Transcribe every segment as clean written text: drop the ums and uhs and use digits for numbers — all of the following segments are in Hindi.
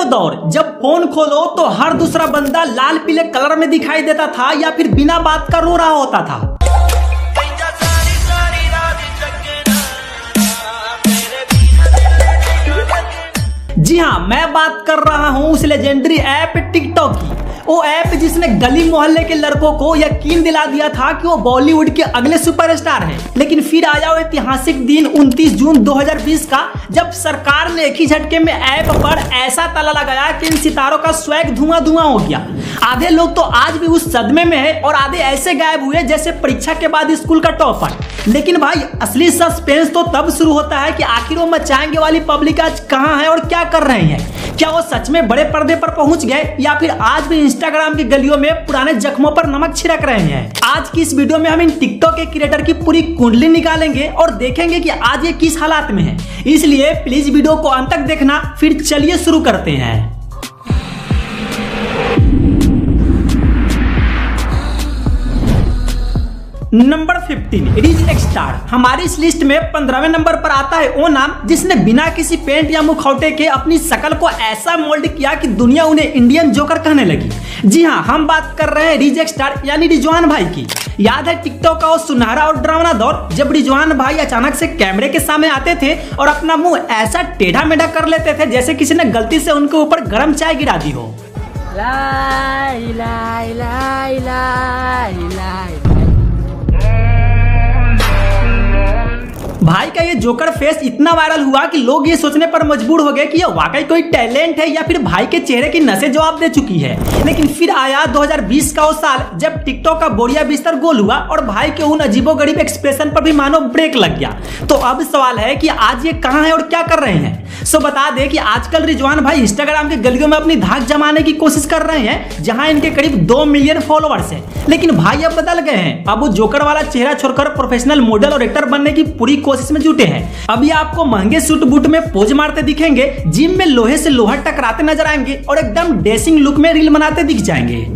दौर जब फोन खोलो तो हर दूसरा बंदा लाल पीले कलर में दिखाई देता था या फिर बिना बात का रो रहा होता था। जी हाँ, मैं बात कर रहा हूँ उस लेजेंडरी ऐप टिकटॉक की। वो ऐप जिसने गली मोहल्ले के लड़कों को यकीन दिला दिया था कि वो बॉलीवुड के अगले सुपरस्टार हैं। लेकिन फिर आया वो ऐतिहासिक दिन 29 जून 2020 का, जब सरकार ने एक ही झटके में ऐप पर ऐसा ताला लगाया कि इन सितारों का स्वैग धुआं धुआं हो गया। आधे लोग तो आज भी उस सदमे में है और आधे ऐसे गायब हुए जैसे परीक्षा के बाद स्कूल का टॉपर। लेकिन भाई असली सस्पेंस तो तब शुरू होता है कि आखिर वो मचाएंगे वाली पब्लिक आज कहाँ है और क्या कर रहे हैं। क्या वो सच में बड़े पर्दे पर पहुंच गए या फिर आज भी इंस्टाग्राम की गलियों में पुराने जख्मों पर नमक छिड़क रहे हैं। आज की इस वीडियो में हम इन टिकटॉक के क्रिएटर की पूरी कुंडली निकालेंगे और देखेंगे कि आज ये किस हालात में है। इसलिए प्लीज वीडियो को अंत तक देखना। फिर चलिए शुरू करते हैं। Number 15 ridge star. हमारी इस लिस्ट में 15वें नंबर पर आता है वो नाम जिसने बिना किसी पेंट या मुखौटे के अपनी शक्ल को ऐसा मोल्ड किया कि दुनिया उन्हें इंडियन जोकर कहने लगी। जी हाँ, हम बात कर रहे हैं रिज स्टार यानी रिजवान भाई की। याद है टिकटॉक का वो सुनहरा और डरावना दौर जब रिजवान भाई अचानक से कैमरे के सामने आते थे और अपना मुंह ऐसा टेढ़ा मेढ़ा कर लेते थे जैसे किसी ने गलती से उनके ऊपर गर्म चाय गिरा दी हो। भाई का ये जोकर फेस इतना वायरल हुआ कि लोग ये सोचने पर मजबूर हो गए कि ये वाकई कोई टैलेंट है या फिर भाई के चेहरे की नसें जवाब दे चुकी है। लेकिन फिर आया 2020 का वो साल जब टिकटॉक का बोरिया बिस्तर गोल हुआ और भाई के उन अजीबोगरीब एक्सप्रेशन पर भी मानो ब्रेक लग गया। तो अब सवाल है कि आज ये कहाँ है और क्या कर रहे हैं। सो बता दें कि आजकल रिजवान भाई इंस्टाग्राम के गलियों में अपनी धाक जमाने की कोशिश कर रहे हैं, जहां इनके करीब 2 मिलियन फॉलोअर्स हैं। लेकिन भाई अब बदल गए हैं। अब वो जोकर वाला चेहरा छोड़कर प्रोफेशनल मॉडल और एक्टर बनने की पूरी कोशिश में जुटे हैं। अभी आपको महंगे सूट बूट में पोज मारते दिखेंगे, जिम में लोहे से लोहा टकराते नजर आएंगे और एकदम डेसिंग लुक में रील बनाते दिख जाएंगे।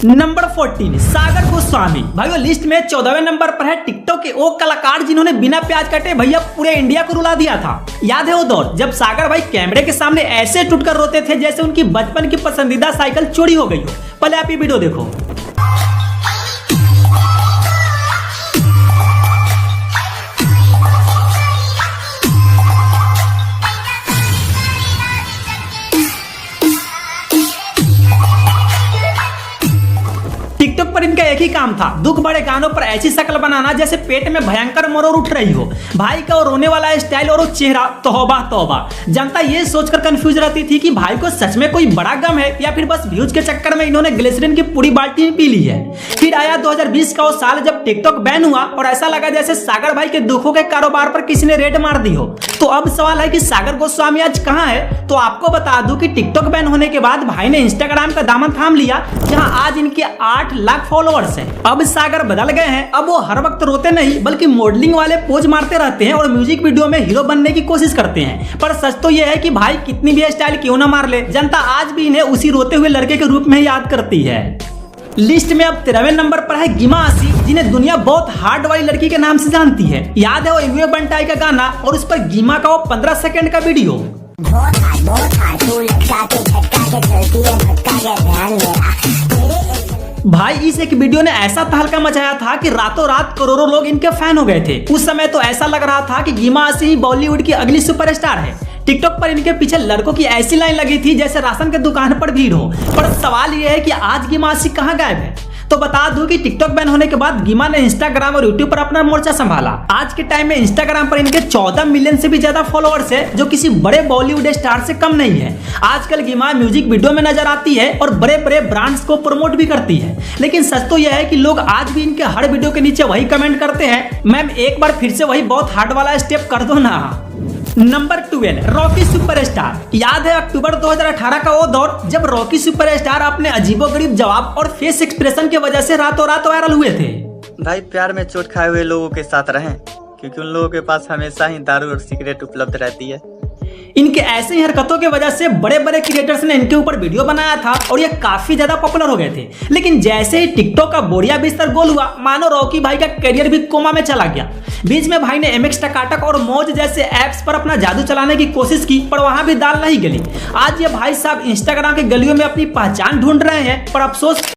नंबर 14 सागर गोस्वामी। भाई वो लिस्ट में 14वें नंबर पर है टिकटॉक के वो कलाकार जिन्होंने बिना प्याज काटे भैया पूरे इंडिया को रुला दिया था। याद है वो दौर जब सागर भाई कैमरे के सामने ऐसे टूटकर रोते थे जैसे उनकी बचपन की पसंदीदा साइकिल चोरी हो गई हो। पहले आप ये वीडियो देखो। टिकटॉक पर इनका एक ही काम था, दुख बड़े गानों पर ऐसी शक्ल बनाना जैसे पेट में भयंकर मरोड़ उठ रही हो। भाई का वो रोने वाला स्टाइल और वो चेहरा, तौबा तौबा। जनता ये सोचकर कंफ्यूज रहती थी कि भाई को सच में कोई बड़ा गम है या फिर बस व्यूज के चक्कर में इन्होंने ग्लिसरीन की पूरी बाल्टी पी ली है। फिर आया 2020 का वो साल जब टिकटॉक बैन हुआ और ऐसा लगा जैसे सागर भाई के दुखों के कारोबार पर किसी ने रेड मार दी हो। तो अब सवाल है कि सागर गोस्वामी आज कहाँ है। तो आपको बता दूं कि टिकटॉक बैन होने के बाद भाई ने इंस्टाग्राम का दामन थाम लिया, जहां आज इनके 8 लाख फॉलोअर्स हैं। अब सागर बदल गए हैं। अब वो हर वक्त रोते नहीं बल्कि मॉडलिंग वाले पोज मारते रहते हैं और म्यूजिक वीडियो में हीरो बनने की कोशिश करते हैं। पर सच तो यह है कि भाई कितनी भी स्टाइल क्यों ना मार ले, जनता आज भी इन्हें उसी रोते हुए लड़के के रूप में याद करती है। लिस्ट में अब 13वें नंबर पर है गिमा आसी, जिन्हें दुनिया बहुत हार्ड वाली लड़की के नाम से जानती है। याद है वो इनवे बंटाई का गाना और उस पर गिमा का वो 15 सेकंड का वीडियो। भाई इस एक वीडियो ने ऐसा तहलका मचाया था कि रातों रात करोड़ों लोग इनके फैन हो गए थे। उस समय तो ऐसा लग रहा था कि गिमा आसी ही बॉलीवुड की अगली सुपरस्टार है। टिकटॉक पर इनके पीछे लड़कों की ऐसी लाइन लगी थी जैसे राशन के दुकान पर भीड़ हो। पर सवाल यह है कि आज गिमा आसी कहाँ गायब है। तो बता दूं कि टिकटॉक बैन होने के बाद गिमा ने इंस्टाग्राम और यूट्यूब पर अपना मोर्चा संभाला। आज के टाइम में इंस्टाग्राम पर इनके 14 मिलियन से भी ज्यादा फॉलोअर्स है, जो किसी बड़े बॉलीवुड स्टार से कम नहीं है। आजकल गिमा म्यूजिक वीडियो में नजर आती है और बड़े बड़े ब्रांड्स को प्रमोट भी करती है। लेकिन सच तो यह है कि लोग आज भी इनके हर वीडियो के नीचे वही कमेंट करते हैं, मैम एक बार फिर से वही बहुत हार्ड वाला स्टेप कर दो ना। Number 12 Rocky superstar. याद है अक्टूबर 2018 का वो दौर जब रॉकी सुपरस्टार अपने अजीबोगरीब जवाब और फेस एक्सप्रेशन की वजह से रातों रात वायरल हुए थे। भाई प्यार में चोट खाए हुए लोगों के साथ रहें, क्योंकि उन लोगों के पास हमेशा ही दारू और सिगरेट उपलब्ध रहती है। इनके ऐसे ही हरकतों की वजह से बड़े बड़े क्रिएटर्स ने इनके ऊपर वीडियो बनाया था और ये काफी ज्यादा पॉपुलर हो गए थे। लेकिन जैसे ही टिकटॉक का बोरिया बिस्तर गोल हुआ, मानो रॉकी भाई का करियर भी कोमा में चला गया। बीच में भाई ने MX टकाटक और मौज जैसे ऐप्स पर अपना जादू चलाने की कोशिश की, पर वहां भी दाल नहीं गली। आज ये भाई साहब इंस्टाग्राम की गलियों में अपनी पहचान ढूंढ रहे हैं, पर अफसोस